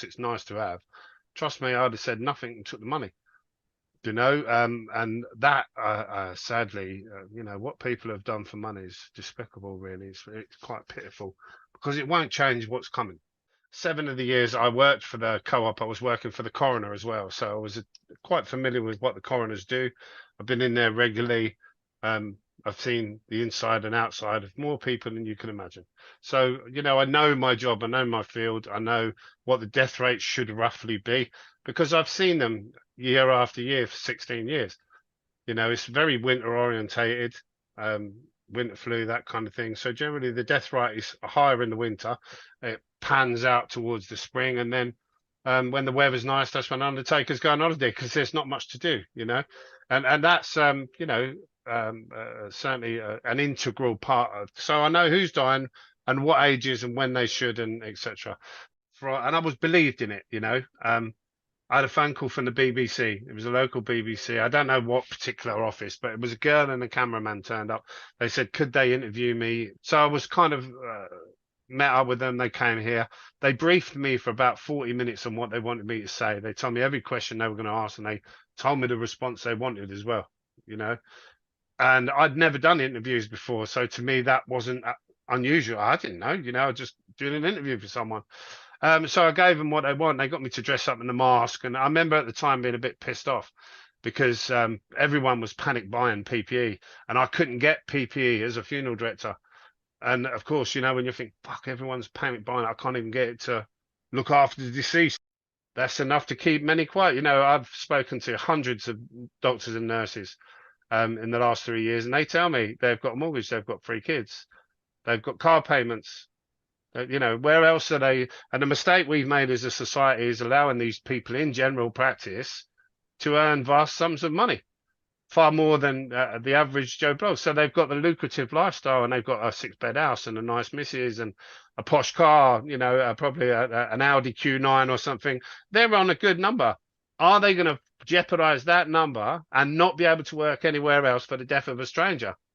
it's nice to have. Trust me, I'd have said nothing and took the money. And that sadly, what people have done for money is despicable. Really, it's quite pitiful because it won't change what's coming. 7 of the years I worked for the co-op, I was working for the coroner as well, so I was quite familiar with what the coroners do. I've been in there regularly. Um, I've seen the inside and outside of more people than you can imagine. So, I know my job, I know my field, I know what the death rate should roughly be because I've seen them year after year for 16 years. It's very winter orientated, um, winter flu, that kind of thing. So generally the death rate is higher in the winter. It pans out towards the spring, and then when the weather's nice, that's when undertakers go on holiday because there's not much to do. And that's certainly an integral part of. So I know who's dying and what ages and when they should and etc. And I was believed in it. I had a phone call from the BBC. It was a local BBC. I don't know what particular office, but it was a girl and a cameraman turned up. They said, could they interview me? So I was kind of met up with them. They came here. They briefed me for about 40 minutes on what they wanted me to say. They told me every question they were going to ask, and they told me the response they wanted as well, you know. And I'd never done interviews before. So to me, that wasn't unusual. I didn't know, I was just doing an interview for someone. So I gave them what they want. They got me to dress up in a mask. And I remember at the time being a bit pissed off because everyone was panic buying PPE and I couldn't get PPE as a funeral director. And of course, when you think, fuck, everyone's panic buying, I can't even get it to look after the deceased. That's enough to keep many quiet. I've spoken to hundreds of doctors and nurses in the last 3 years, and they tell me they've got a mortgage, they've got 3 kids, they've got car payments. Where else are they? And the mistake we've made as a society is allowing these people in general practice to earn vast sums of money, far more than the average Joe Blow. So they've got the lucrative lifestyle and they've got a 6-bed house and a nice missus and a posh car, probably an Audi Q9 or something. They're on a good number. Are they going to jeopardize that number and not be able to work anywhere else for the death of a stranger?